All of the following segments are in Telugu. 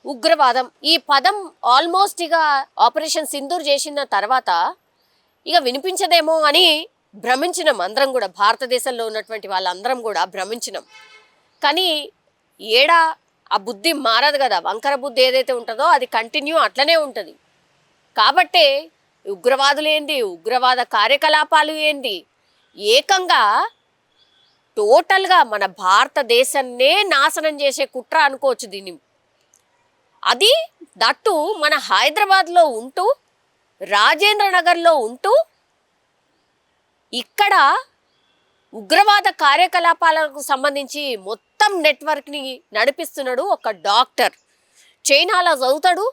ఉగ్రవాదం ఈ పదం ఆల్మోస్ట్ ఇక ఆపరేషన్ సింధూర్ చేసిన తర్వాత ఇక వినిపించదేమో అని భ్రమించినాం అందరం కూడా. భారతదేశంలో ఉన్నటువంటి వాళ్ళందరం కూడా భ్రమించినాం. కానీ ఏడా ఆ బుద్ధి మారదు కదా. వంకర బుద్ధి ఏదైతే ఉంటుందో అది కంటిన్యూ అట్లనే ఉంటుంది. కాబట్టే ఉగ్రవాదులు ఏంది, ఉగ్రవాద కార్యకలాపాలు ఏంది, ఏకంగా టోటల్గా మన భారతదేశాన్నే నాశనం చేసే కుట్ర అనుకోవచ్చు దీన్ని. అది దట్టు మన హైదరాబాద్లో ఉంటూ, రాజేంద్ర నగర్లో ఉంటూ ఇక్కడ ఉగ్రవాద కార్యకలాపాలకు సంబంధించి మొత్తం నెట్వర్క్ని నడిపిస్తున్నాడు ఒక డాక్టర్. చైనాలో చదువుతాడు,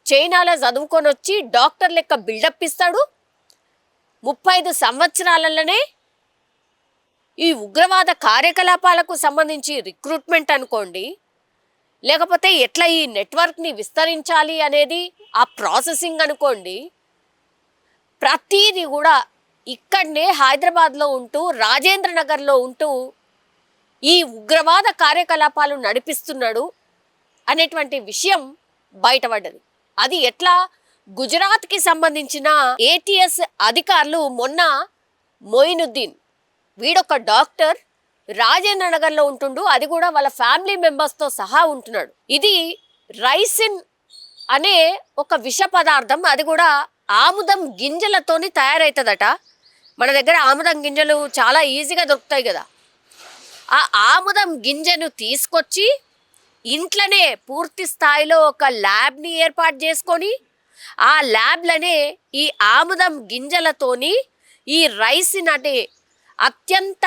చైనాలో చదువుకొని వచ్చి డాక్టర్ లెక్క బిల్డప్ ఇస్తాడు. 35 సంవత్సరాలలోనే ఈ ఉగ్రవాద కార్యకలాపాలకు సంబంధించి రిక్రూట్మెంట్ అనుకోండి, లేకపోతే ఎట్లా ఈ నెట్వర్క్ని విస్తరించాలి అనేది ఆ ప్రాసెసింగ్ అనుకోండి, ప్రతిదీ కూడా ఇక్కడనే హైదరాబాద్లో ఉంటూ, రాజేంద్ర నగర్లో ఉంటూ ఈ ఉగ్రవాద కార్యకలాపాలు నడిపిస్తున్నాడు అనేటువంటి విషయం బయటపడ్డది. అది ఎట్లా? గుజరాత్కి సంబంధించిన ఏటీఎస్ అధికారులు మొన్న మొయినుద్దీన్, వీడొక డాక్టర్, రాజేంద్ర నగర్లో ఉంటుండు, అది కూడా వాళ్ళ ఫ్యామిలీ మెంబర్స్తో సహా ఉంటున్నాడు. ఇది రైసిన్ అనే ఒక విష పదార్థం, అది కూడా ఆముదం గింజలతోని తయారవుతుందట. మన దగ్గర ఆముదం గింజలు చాలా ఈజీగా దొరుకుతాయి కదా. ఆ ఆముదం గింజను తీసుకొచ్చి ఇంట్లోనే పూర్తి స్థాయిలో ఒక ల్యాబ్ని ఏర్పాటు చేసుకొని, ఆ ల్యాబ్లనే ఈ ఆముదం గింజలతోని ఈ రైసిన్ అనే అత్యంత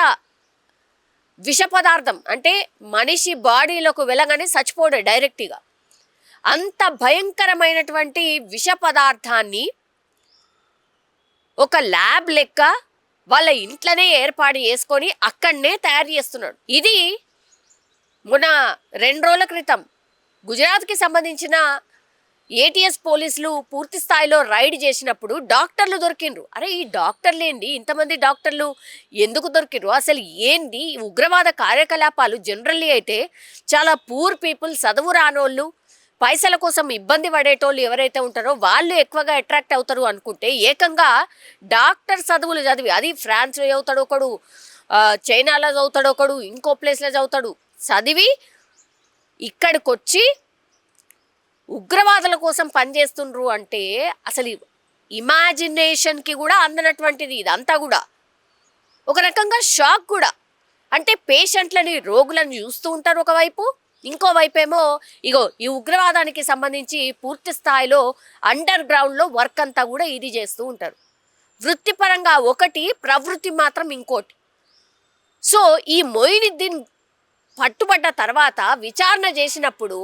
విష పదార్థం, అంటే మనిషి బాడీలోకి వెళ్ళగానే చచ్చిపోడు డైరెక్ట్గా, అంత భయంకరమైనటువంటి విష పదార్థాన్ని ఒక ల్యాబ్ లెక్క వాళ్ళ ఇంట్లోనే ఏర్పాటు చేసుకొని అక్కడనే తయారు చేస్తున్నాడు. ఇది మొన్న 2 రోజుల క్రితం గుజరాత్కి సంబంధించిన ఏటీఎస్ పోలీసులు పూర్తి స్థాయిలో రైడ్ చేసినప్పుడు డాక్టర్లు దొరికిండ్రు. అరే, ఈ డాక్టర్లు ఏంది, ఇంతమంది డాక్టర్లు ఎందుకు దొరికిండ్రు, అసలు ఏంది ఉగ్రవాద కార్యకలాపాలు? జనరల్లీ అయితే చాలా పూర్ పీపుల్, చదువు రానోళ్ళు, పైసల కోసం ఇబ్బంది పడేటోళ్ళు ఎవరైతే ఉంటారో వాళ్ళు ఎక్కువగా అట్రాక్ట్ అవుతారు అనుకుంటే, ఏకంగా డాక్టర్ చదువులు చదివి, అది ఫ్రాన్స్లో చదువుతాడు ఒకడు, చైనాలో చదువుతాడు ఒకడు, ఇంకో ప్లేస్లో చదువుతాడు, చదివి ఇక్కడికి వచ్చి ఉగ్రవాదుల కోసం పనిచేస్తుండ్రు అంటే అసలు ఇమాజినేషన్కి కూడా అందనటువంటిది ఇదంతా కూడా. ఒక రకంగా షాక్ కూడా. అంటే పేషెంట్లని, రోగులను చూస్తూ ఉంటారు ఒకవైపు, ఇంకోవైపు ఏమో ఇగో ఈ ఉగ్రవాదానికి సంబంధించి పూర్తి స్థాయిలో అండర్ గ్రౌండ్లో వర్క్ అంతా కూడా ఇది చేస్తూ ఉంటారు. వృత్తిపరంగా ఒకటి, ప్రవృత్తి మాత్రం ఇంకోటి. సో ఈ మొయినుద్దీన్ పట్టుబడ్డ తర్వాత విచారణ చేసినప్పుడు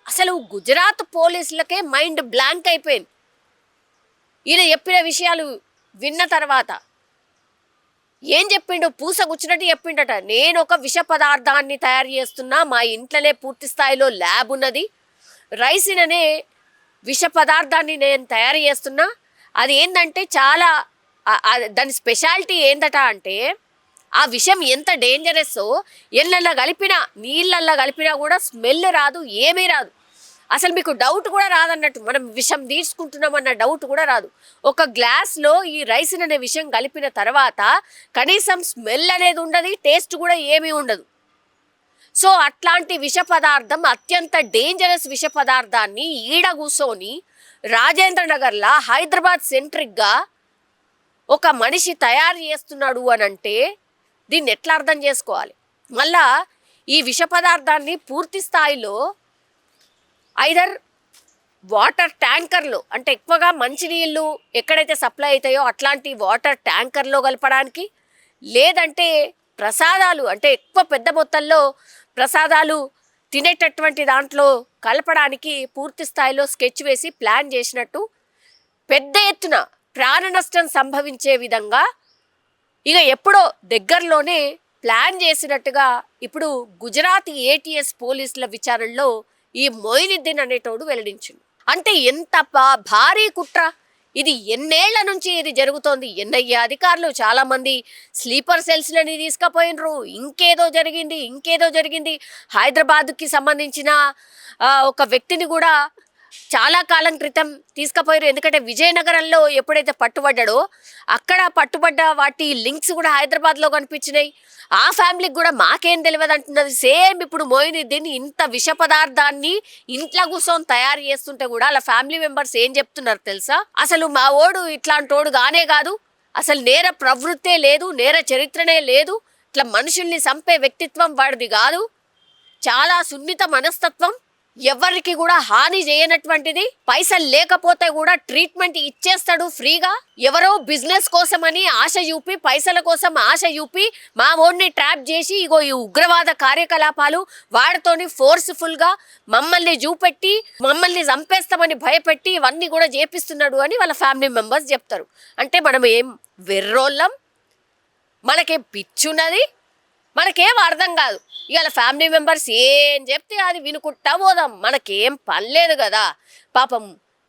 అసలు గుజరాత్ పోలీసులకే మైండ్ బ్లాంక్ అయిపోయింది. ఈయన చెప్పిన విషయాలు విన్న తర్వాత ఏం చెప్పిండు? పూసగుచ్చినట్టు చెప్పిండట. నేను ఒక విష పదార్థాన్ని తయారు చేస్తున్నా, మా ఇంట్లోనే పూర్తి స్థాయిలో ల్యాబ్ ఉన్నది, రైసిన్ అనే విష పదార్థాన్ని నేను తయారు చేస్తున్నా. అది ఏంటంటే చాలా దాని స్పెషాలిటీ ఏందట అంటే, ఆ విషయం ఎంత డేంజరస్సో ఎళ్ళల్లో కలిపినా, నీళ్ళల్లో కలిపినా కూడా స్మెల్ రాదు, ఏమీ రాదు. అసలు మీకు డౌట్ కూడా రాదన్నట్టు, మనం విషం తీసుకుంటున్నామన్న డౌట్ కూడా రాదు. ఒక గ్లాస్లో ఈ రైసిన్ అనే విషయం కలిపిన తర్వాత కనీసం స్మెల్ అనేది ఉండదు, టేస్ట్ కూడా ఏమీ ఉండదు. సో అట్లాంటి విష పదార్థం, అత్యంత డేంజరస్ విష పదార్థాన్ని ఈడ కూర్చొని రాజేంద్ర నగర్లో హైదరాబాద్ సెంట్రిక్గా ఒక మనిషి తయారు చేస్తున్నాడు అని అంటే దీన్ని ఎట్లా అర్థం చేసుకోవాలి? మళ్ళా ఈ విష పదార్థాన్ని పూర్తి స్థాయిలో ఐదర్ వాటర్ ట్యాంకర్లో, అంటే ఎక్కువగా మంచినీళ్ళు ఎక్కడైతే సప్లై అవుతాయో అట్లాంటి వాటర్ ట్యాంకర్లో కలపడానికి, లేదంటే ప్రసాదాలు, అంటే ఎక్కువ పెద్ద మొత్తంలో ప్రసాదాలు తినేటటువంటి దాంట్లో కలపడానికి పూర్తి స్థాయిలో స్కెచ్ వేసి ప్లాన్ చేసినట్టు, పెద్ద ఎత్తున ప్రాణ నష్టం సంభవించే విధంగా ఇక ఎప్పుడో దగ్గరలోనే ప్లాన్ చేసినట్టుగా ఇప్పుడు గుజరాత్ ఏటీఎస్ పోలీసుల విచారణలో ఈ మొయినుద్దీన్ అనేటోడు వెల్లడించింది. అంటే ఎంత భారీ కుట్ర, ఇది ఎన్నేళ్ల నుంచి ఇది జరుగుతోంది. ఎన్ఐఏ అధికారులు చాలా మంది స్లీపర్ సెల్స్లని తీసుకుపోయినరు. ఇంకేదో జరిగింది. హైదరాబాద్కి సంబంధించిన ఒక వ్యక్తిని కూడా చాలా కాలం క్రితం తీసుకుపోయారు. ఎందుకంటే విజయనగరంలో ఎప్పుడైతే పట్టుబడ్డాడో అక్కడ పట్టుబడ్డ వాటి లింక్స్ కూడా హైదరాబాద్లో కనిపించినాయి. ఆ ఫ్యామిలీకి కూడా మాకేం తెలియదు అంటున్నది. సేమ్ ఇప్పుడు మొయినుద్దీన్ ఇంత విష పదార్థాన్ని ఇంట్లో కూర్చొని తయారు చేస్తుంటే కూడా అలా ఫ్యామిలీ మెంబర్స్ ఏం చెప్తున్నారు తెలుసా? అసలు మా ఓడు ఇట్లాంటోడు గానే కాదు, అసలు నేర ప్రవృత్తే లేదు, నేర చరిత్రనే లేదు, ఇట్లా మనుషుల్ని చంపే వ్యక్తిత్వం వాడిది కాదు, చాలా సున్నిత మనస్తత్వం, ఎవరికి కూడా హాని చేయనటువంటిది, పైసలు లేకపోతే కూడా ట్రీట్మెంట్ ఇచ్చేస్తాడు ఫ్రీగా. ఎవరో బిజినెస్ కోసమని ఆశ చూపి, పైసల కోసం ఆశ చూపి మా ఓడిని ట్రాప్ చేసి ఇగో ఈ ఉగ్రవాద కార్యకలాపాలు వాడితోని ఫోర్స్ఫుల్ గా మమ్మల్ని చూపెట్టి మమ్మల్ని చంపేస్తామని భయపెట్టి ఇవన్నీ కూడా చేపిస్తున్నాడు అని వాళ్ళ ఫ్యామిలీ మెంబర్స్ చెప్తారు. అంటే మనం ఏం వెర్రోళ్ళం, మనకేం పిచ్చున్నది, మనకేం అర్థం కాదు. ఇవాళ ఫ్యామిలీ మెంబర్స్ ఏం చెప్తే అది వినుకుంటా పోదాం, మనకేం పని లేదు కదా. పాపం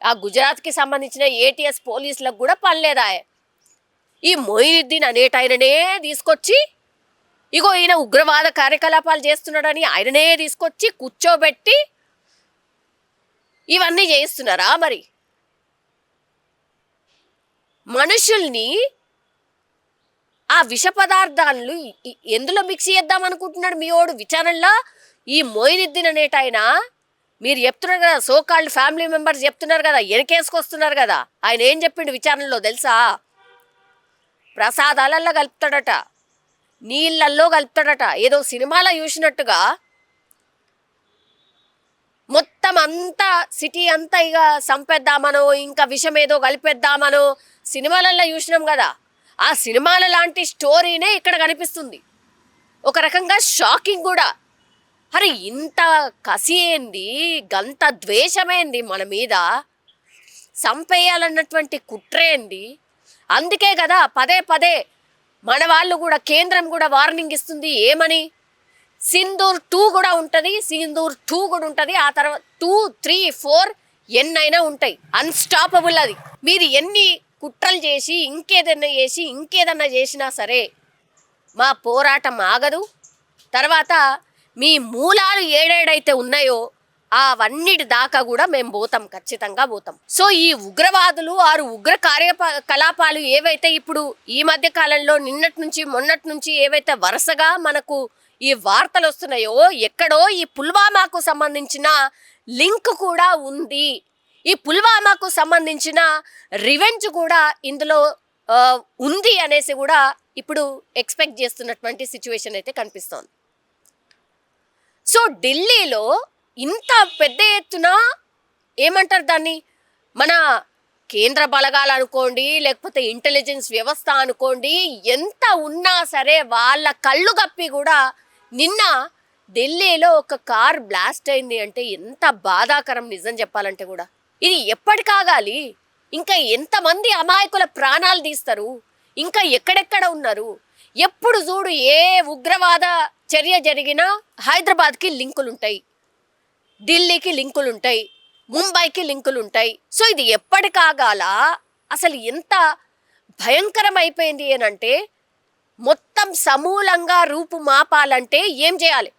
ఆ గుజరాత్కి సంబంధించిన ఏటీఎస్ పోలీసులకు కూడా పని లేదా. ఈ మొయినుద్దీన్ అనేటైననే తీసుకొచ్చి ఇగో ఈయన ఉగ్రవాద కార్యకలాపాలు చేస్తున్నాడని ఆయననే తీసుకొచ్చి కూర్చోబెట్టి ఇవన్నీ చేయిస్తున్నారా? మరి మనుషుల్ని ఆ విష పదార్థాలు ఎందులో మిక్స్ చేద్దాం అనుకుంటున్నాడు మీ ఓడు విచారణలో? ఈ మొయినుద్దీన్ అనేటైనా మీరు చెప్తున్నారు కదా, సోకాల్డ్ ఫ్యామిలీ మెంబర్స్ చెప్తున్నారు కదా, వెనకేసుకొస్తున్నారు కదా, ఆయన ఏం చెప్పిండు విచారణలో తెలుసా? ప్రసాదాలల్లో కలుపుతాడట, నీళ్ళల్లో కలుపుతాడట. ఏదో సినిమాలో చూసినట్టుగా మొత్తం అంతా సిటీ అంతా ఇక చంపేద్దామనో ఇంకా విషం ఏదో కలిపేద్దామనో సినిమాలలో చూసినాం కదా. ఆ సినిమాల లాంటి స్టోరీనే ఇక్కడ కనిపిస్తుంది. ఒక రకంగా షాకింగ్ కూడా. అరే ఇంత కసి ఏంది, గంత ద్వేషమేంది మన మీద, చంపేయాలన్నటువంటి కుట్రేంది. అందుకే కదా పదే మన వాళ్ళు కూడా కేంద్రం కూడా వార్నింగ్ ఇస్తుంది. ఏమని? సింధూర్ 2 కూడా ఉంటుంది. ఆ తర్వాత 2, 3, 4 ఎన్నైనా ఉంటాయి. అన్స్టాపబుల్ అది. మీరు ఎన్ని కుట్రలు చేసి ఇంకేదన్నా చేసినా సరే మా పోరాటం ఆగదు. తర్వాత మీ మూలాలు ఏడేడైతే ఉన్నాయో అవన్నిటి దాకా కూడా మేము పోతాం, ఖచ్చితంగా పోతాం. సో ఈ ఉగ్రవాదులు ఉగ్ర కార్యకలాపాలు ఏవైతే ఇప్పుడు ఈ మధ్య కాలంలో మొన్నటి నుంచి ఏవైతే వరుసగా మనకు ఈ వార్తలు వస్తున్నాయో, ఎక్కడో ఈ పుల్వామాకు సంబంధించిన లింక్ కూడా ఉంది. ఈ పుల్వామాకు సంబంధించిన రివెంజ్ కూడా ఇందులో ఉంది అనేసి కూడా ఇప్పుడు ఎక్స్పెక్ట్ చేస్తున్నటువంటి సిచ్యువేషన్ అయితే కనిపిస్తోంది. సో ఢిల్లీలో ఇంత పెద్ద ఎత్తున ఏమంటారు దాన్ని, మన కేంద్ర బలగాలు అనుకోండి, లేకపోతే ఇంటెలిజెన్స్ వ్యవస్థ అనుకోండి, ఎంత ఉన్నా సరే వాళ్ళ కళ్ళు కప్పి కూడా నిన్న ఢిల్లీలో ఒక కార్ బ్లాస్ట్ అయింది అంటే ఎంత బాధాకరం నిజం చెప్పాలంటే కూడా. ఇది ఎప్పటికాగాలి? ఇంకా ఎంతమంది అమాయకుల ప్రాణాలు తీస్తారు? ఇంకా ఎక్కడెక్కడ ఉన్నారు? ఎప్పుడు చూడు ఏ ఉగ్రవాద చర్య జరిగినా హైదరాబాద్కి లింకులు ఉంటాయి, ఢిల్లీకి లింకులు ఉంటాయి, ముంబైకి లింకులు ఉంటాయి. సో ఇది ఎప్పటికాగాల? అసలు ఎంత భయంకరం అయిపోయింది అంటే మొత్తం సమూలంగా రూపు మాపాలంటే ఏం చేయాలి?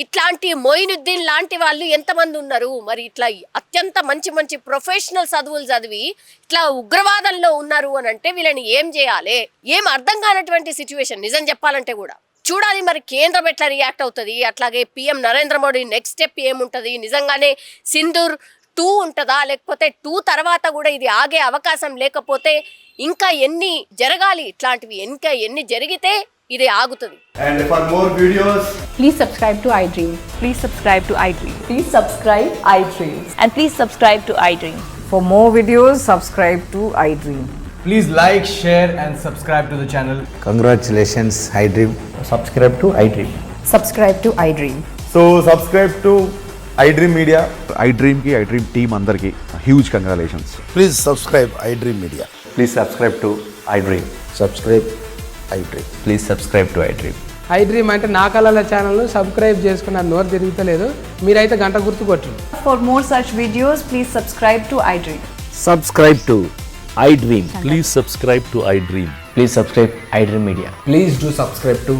ఇట్లాంటి మొయినుద్దీన్ లాంటి వాళ్ళు ఎంతమంది ఉన్నారు? మరి ఇట్లా అత్యంత మంచి ప్రొఫెషనల్ చదువులు చదివి ఇట్లా ఉగ్రవాదంలో ఉన్నారు అని అంటే వీళ్ళని ఏం చేయాలి? ఏం అర్థం కానటువంటి సిచ్యువేషన్ నిజం చెప్పాలంటే కూడా. చూడాలి మరి కేంద్రం ఎట్లా రియాక్ట్ అవుతుంది. అట్లాగే PM Narendra Modi next step ఏముంటుంది? నిజంగానే సింధూర్ 2 ఉంటుందా, లేకపోతే 2 తర్వాత కూడా ఇది ఆగే అవకాశం లేకపోతే ఇంకా ఎన్ని జరగాలి ఇట్లాంటివి, ఇంకా ఎన్ని జరిగితే ఇది ఆగుతుంది. And for more videos, please subscribe to iDream. Please subscribe to iDream. Please subscribe iDream. And please subscribe to iDream. For more videos, subscribe to iDream. please like, share and subscribe to the channel. Congratulations, iDream. Subscribe to iDream. Subscribe to iDream. So subscribe to iDream Media. iDream ki iDream team andarki huge congratulations. Please subscribe iDream Media. Please subscribe to iDream. Subscribe iDream. Please subscribe to iDream. iDream అంటే నా కళల ఛానల్ను సబ్స్క్రైబ్ చేసుకున్న నోరు తిరుగుతలేదు, మీరైతే గంట గుర్తు కొట్టండి. For more such videos, please subscribe to iDream. Subscribe to iDream. Please subscribe to iDream. Please subscribe iDream Media. Please do subscribe to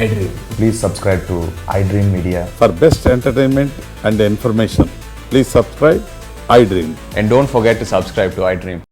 iDream. Please subscribe to iDream Media. For best entertainment and information, please subscribe iDream. And don't forget to subscribe to iDream.